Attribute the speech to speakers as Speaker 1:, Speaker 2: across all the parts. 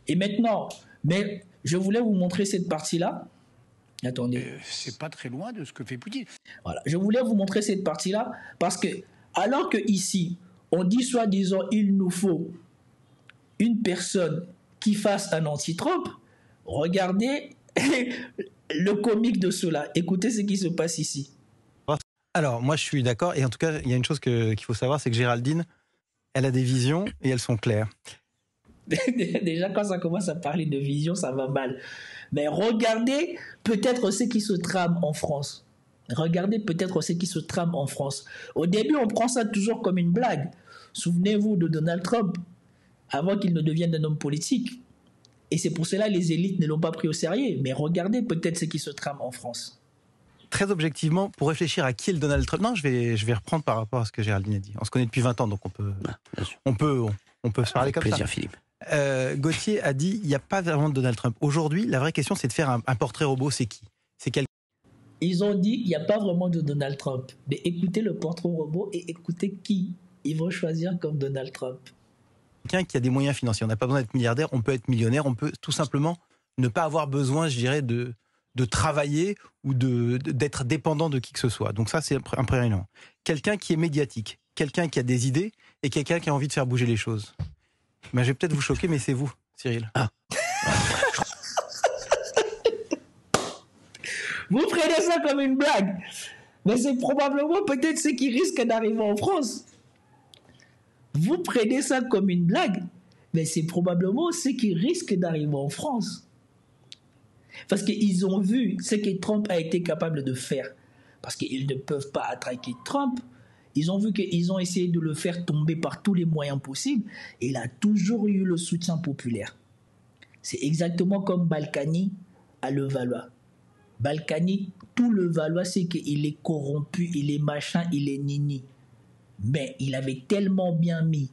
Speaker 1: Et maintenant, mais je voulais vous montrer cette partie-là. Attendez.
Speaker 2: C'est pas très loin de ce que fait Poutine.
Speaker 1: Voilà, je voulais vous montrer cette partie-là parce que, alors que ici, on dit soi-disant, il nous faut une personne qui fasse un anti-Trump, regardez le comique de cela. Écoutez ce qui se passe ici.
Speaker 3: Alors, moi, je suis d'accord. Et en tout cas, il y a une chose qu'il faut savoir, c'est que Géraldine, elle a des visions et elles sont claires.
Speaker 1: Déjà, quand ça commence à parler de vision, ça va mal. Mais regardez peut-être ce qui se trame en France. Regardez peut-être ce qui se trame en France. Au début, on prend ça toujours comme une blague. Souvenez-vous de Donald Trump, avant qu'il ne devienne un homme politique. Et c'est pour cela que les élites ne l'ont pas pris au sérieux. Mais regardez peut-être ce qui se trame en France.
Speaker 3: Très objectivement, pour réfléchir à qui est le Donald Trump, non, je vais reprendre par rapport à ce que Géraldine a dit. On se connaît depuis 20 ans, donc on peut se parler comme
Speaker 4: plaisir,
Speaker 3: ça.
Speaker 4: Philippe.
Speaker 3: Gauthier a dit il n'y a pas vraiment de Donald Trump. Aujourd'hui, la vraie question, c'est de faire un portrait robot. C'est qui? C'est quel?
Speaker 1: Ils ont dit il n'y a pas vraiment de Donald Trump. Mais écoutez le portrait robot et écoutez qui ils vont choisir comme Donald Trump.
Speaker 3: Quelqu'un qui a des moyens financiers. On n'a pas besoin d'être milliardaire, on peut être millionnaire, on peut tout simplement ne pas avoir besoin, je dirais, de travailler ou d'être dépendant de qui que ce soit. Donc ça, c'est un premier élément. Quelqu'un qui est médiatique, quelqu'un qui a des idées et quelqu'un qui a envie de faire bouger les choses. Ben, je vais peut-être vous choquer, mais c'est vous, Cyril.
Speaker 4: Ah.
Speaker 1: Vous prenez ça comme une blague. Mais c'est probablement peut-être ce qui risque d'arriver en France. Vous prenez ça comme une blague. Mais c'est probablement ce qui risque d'arriver en France. Parce qu'ils ont vu ce que Trump a été capable de faire. Parce qu'ils ne peuvent pas attraquer Trump. Ils ont vu qu'ils ont essayé de le faire tomber par tous les moyens possibles. Et il a toujours eu le soutien populaire. C'est exactement comme Balkany à Levallois. Balkany, tout Levallois, c'est qu'il est corrompu, il est machin, il est nini. Mais il avait tellement bien mis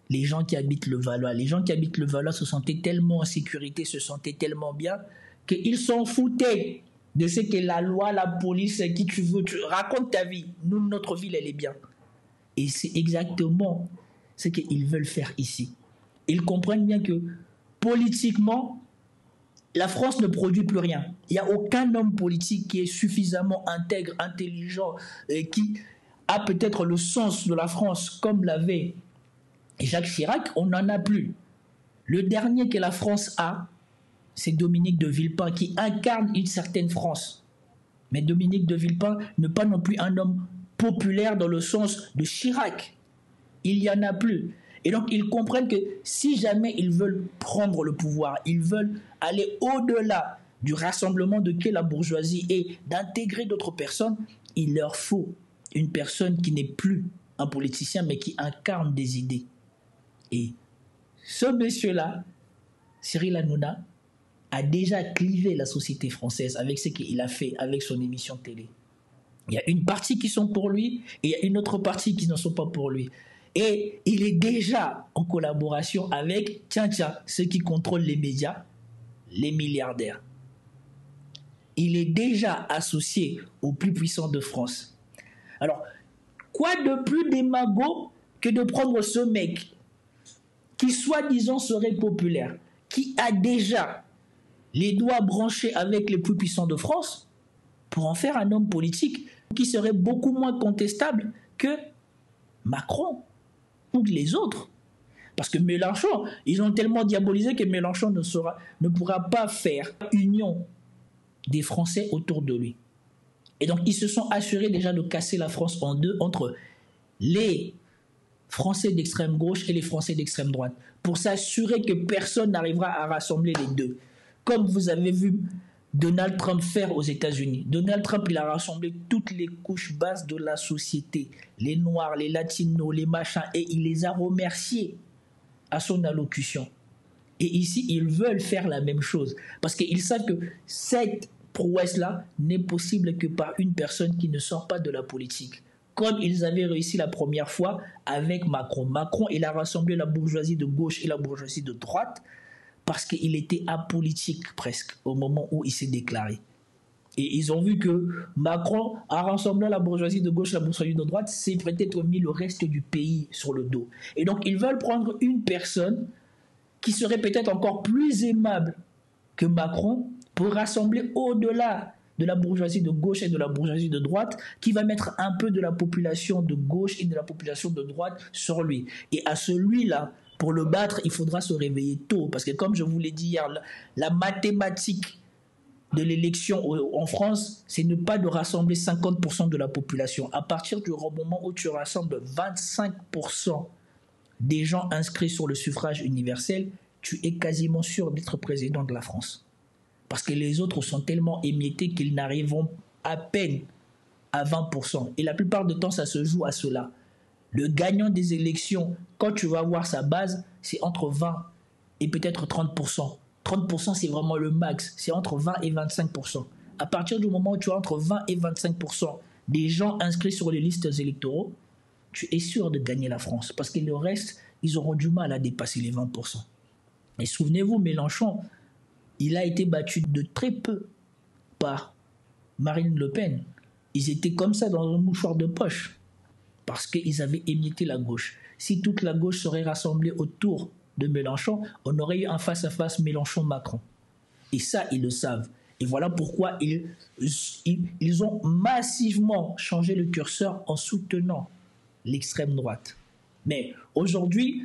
Speaker 1: les gens qui habitent Levallois. Les gens qui habitent Levallois se sentaient tellement en sécurité, se sentaient tellement bien qu'ils s'en foutaient de ce que la loi, la police, qui tu veux, tu raconte ta vie. Nous, notre ville, elle est bien. Et c'est exactement ce qu'ils veulent faire ici. Ils comprennent bien que politiquement, la France ne produit plus rien. Il n'y a aucun homme politique qui est suffisamment intègre, intelligent, et qui a peut-être le sens de la France comme l'avait Jacques Chirac. On n'en a plus. Le dernier que la France a, c'est Dominique de Villepin qui incarne une certaine France. Mais Dominique de Villepin n'est pas non plus un homme populaire dans le sens de Chirac. Il n'y en a plus. Et donc, ils comprennent que si jamais ils veulent prendre le pouvoir, ils veulent aller au-delà du rassemblement de qu'est la bourgeoisie et d'intégrer d'autres personnes, il leur faut une personne qui n'est plus un politicien, mais qui incarne des idées. Et ce monsieur-là, Cyril Hanouna, a déjà clivé la société française avec ce qu'il a fait avec son émission télé. Il y a une partie qui sont pour lui et il y a une autre partie qui ne sont pas pour lui. Et il est déjà en collaboration avec, ceux qui contrôlent les médias, les milliardaires. Il est déjà associé aux plus puissants de France. Alors, quoi de plus démago que de prendre ce mec qui, soi-disant, serait populaire, qui a déjà les doigts branchés avec les plus puissants de France, pour en faire un homme politique qui serait beaucoup moins contestable que Macron ou les autres. Parce que Mélenchon, ils ont tellement diabolisé que Mélenchon ne pourra pas faire union des Français autour de lui. Et donc, ils se sont assurés déjà de casser la France en deux entre les Français d'extrême gauche et les Français d'extrême droite, pour s'assurer que personne n'arrivera à rassembler les deux. Comme vous avez vu Donald Trump faire aux États-Unis. Donald Trump, il a rassemblé toutes les couches basses de la société, les Noirs, les Latinos, les machins, et il les a remerciés à son allocution. Et ici, ils veulent faire la même chose, parce qu'ils savent que cette prouesse-là n'est possible que par une personne qui ne sort pas de la politique. Comme ils avaient réussi la première fois avec Macron. Macron, il a rassemblé la bourgeoisie de gauche et la bourgeoisie de droite, parce qu'il était apolitique presque au moment où il s'est déclaré. Et ils ont vu que Macron a rassemblé la bourgeoisie de gauche et la bourgeoisie de droite, c'est peut-être mis le reste du pays sur le dos. Et donc ils veulent prendre une personne qui serait peut-être encore plus aimable que Macron pour rassembler au-delà de la bourgeoisie de gauche et de la bourgeoisie de droite, qui va mettre un peu de la population de gauche et de la population de droite sur lui. Et à celui-là, pour le battre, il faudra se réveiller tôt, parce que comme je vous l'ai dit hier, la mathématique de l'élection en France, c'est ne pas de rassembler 50% de la population. À partir du moment où tu rassembles 25% des gens inscrits sur le suffrage universel, tu es quasiment sûr d'être président de la France. Parce que les autres sont tellement émiettés qu'ils n'arriveront à peine à 20%. Et la plupart du temps, ça se joue à cela. Le gagnant des élections, quand tu vas voir sa base, c'est entre 20 et peut-être 30%. 30%, c'est vraiment le max. C'est entre 20 et 25%. À partir du moment où tu as entre 20 et 25% des gens inscrits sur les listes électoraux, tu es sûr de gagner la France. Parce que le reste, ils auront du mal à dépasser les 20%. Et souvenez-vous, Mélenchon, il a été battu de très peu par Marine Le Pen. Ils étaient comme ça dans un mouchoir de poche parce qu'ils avaient émietté la gauche. Si toute la gauche serait rassemblée autour de Mélenchon, on aurait eu un face-à-face Mélenchon-Macron. Et ça, ils le savent. Et voilà pourquoi ils ont massivement changé le curseur en soutenant l'extrême droite. Mais aujourd'hui,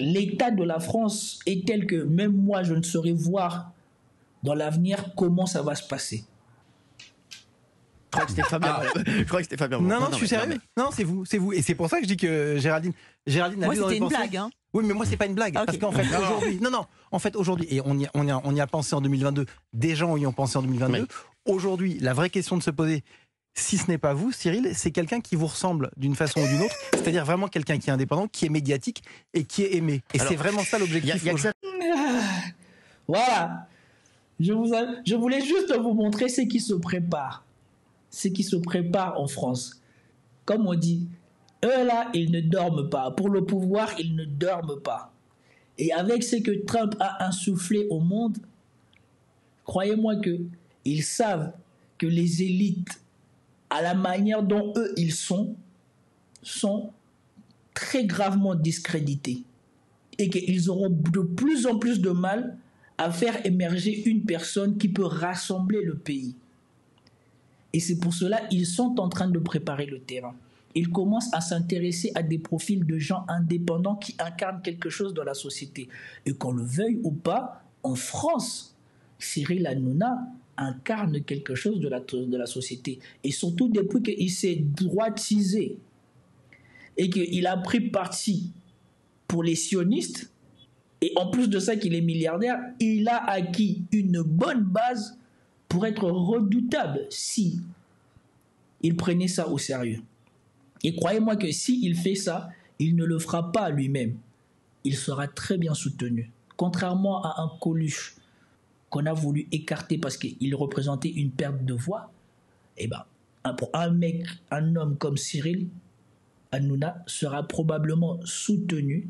Speaker 1: l'état de la France est tel que même moi, je ne saurais voir dans l'avenir comment ça va se passer.
Speaker 4: Je crois que c'était Fabien.
Speaker 3: Non, je suis sérieux. Non, c'est vous. Et c'est pour ça que je dis que Géraldine a
Speaker 5: moi,
Speaker 3: vu dans les
Speaker 5: c'était une
Speaker 3: pensées.
Speaker 5: blague. Hein.
Speaker 3: Oui, mais moi, c'est pas une blague.
Speaker 5: Okay.
Speaker 3: Parce qu'en fait, aujourd'hui, et on y a pensé en 2022, des gens y ont pensé en 2022. Oui. Aujourd'hui, la vraie question de se poser, si ce n'est pas vous, Cyril, c'est quelqu'un qui vous ressemble d'une façon ou d'une autre, c'est-à-dire vraiment quelqu'un qui est indépendant, qui est médiatique et qui est aimé. Et alors, c'est vraiment ça l'objectif.
Speaker 1: Voilà. Je voulais juste vous montrer ce qui se prépare. Ce qui se prépare en France. Comme on dit, eux là, ils ne dorment pas. Pour le pouvoir, ils ne dorment pas. Et avec ce que Trump a insufflé au monde, croyez-moi qu'ils savent que les élites, à la manière dont eux ils sont très gravement discrédités. Et qu'ils auront de plus en plus de mal à faire émerger une personne qui peut rassembler le pays. Et c'est pour cela qu'ils sont en train de préparer le terrain. Ils commencent à s'intéresser à des profils de gens indépendants qui incarnent quelque chose dans la société. Et qu'on le veuille ou pas, en France, Cyril Hanouna incarne quelque chose de la société. Et surtout depuis qu'il s'est droitisé et qu'il a pris parti pour les sionistes, et en plus de ça qu'il est milliardaire, il a acquis une bonne base pour être redoutable si il prenait ça au sérieux. Et croyez-moi que s'il fait ça, il ne le fera pas lui-même. Il sera très bien soutenu. Contrairement à un Coluche qu'on a voulu écarter parce qu'il représentait une perte de voix, eh ben, pour un homme comme Cyril Hanouna sera probablement soutenu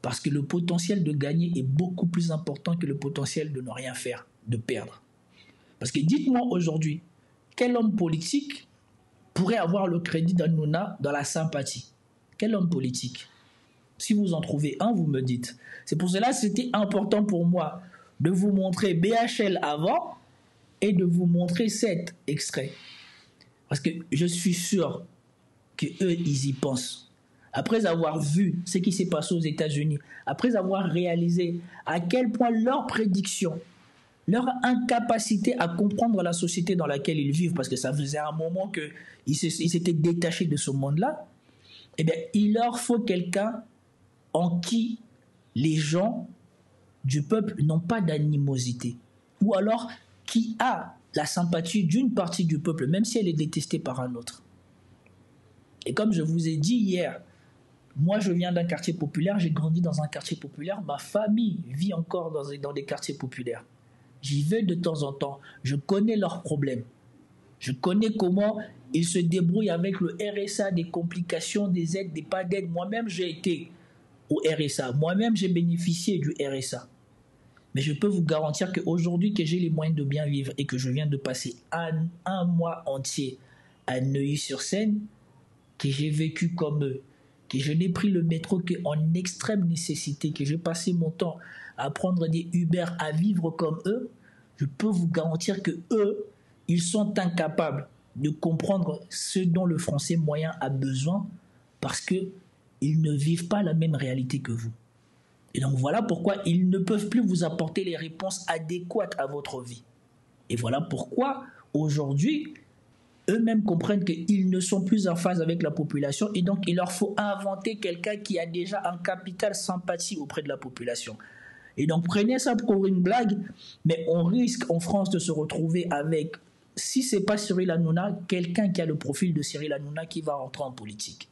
Speaker 1: parce que le potentiel de gagner est beaucoup plus important que le potentiel de ne rien faire, de perdre. Parce que dites-moi aujourd'hui, quel homme politique pourrait avoir le crédit d'Hanouna dans la sympathie? Quel homme politique? Si vous en trouvez un, vous me dites. C'est pour cela que c'était important pour moi de vous montrer BHL avant et de vous montrer cet extrait. Parce que je suis sûr qu'eux, ils y pensent. Après avoir vu ce qui s'est passé aux États-Unis, après avoir réalisé à quel point leurs prédictions, leur incapacité à comprendre la société dans laquelle ils vivent, parce que ça faisait un moment qu'ils s'étaient détachés de ce monde-là, eh bien, il leur faut quelqu'un en qui les gens du peuple n'ont pas d'animosité, ou alors qui a la sympathie d'une partie du peuple, même si elle est détestée par un autre. Et comme je vous ai dit hier, moi je viens d'un quartier populaire, j'ai grandi dans un quartier populaire, ma famille vit encore dans des quartiers populaires. J'y vais de temps en temps, je connais leurs problèmes, je connais comment ils se débrouillent avec le RSA, des complications, des aides, des pas d'aides. Moi-même j'ai été au RSA, moi-même j'ai bénéficié du RSA. Mais je peux vous garantir qu'aujourd'hui que j'ai les moyens de bien vivre et que je viens de passer un mois entier à Neuilly-sur-Seine, que j'ai vécu comme eux, que je n'ai pris le métro qu'en extrême nécessité, que j'ai passé mon temps à prendre des Uber, à vivre comme eux, je peux vous garantir que eux, ils sont incapables de comprendre ce dont le français moyen a besoin parce qu'ils ne vivent pas la même réalité que vous. Et donc voilà pourquoi ils ne peuvent plus vous apporter les réponses adéquates à votre vie. Et voilà pourquoi aujourd'hui, eux-mêmes comprennent qu'ils ne sont plus en phase avec la population et donc il leur faut inventer quelqu'un qui a déjà un capital sympathie auprès de la population. Et donc prenez ça pour une blague, mais on risque en France de se retrouver avec, si ce n'est pas Cyril Hanouna, quelqu'un qui a le profil de Cyril Hanouna qui va rentrer en politique.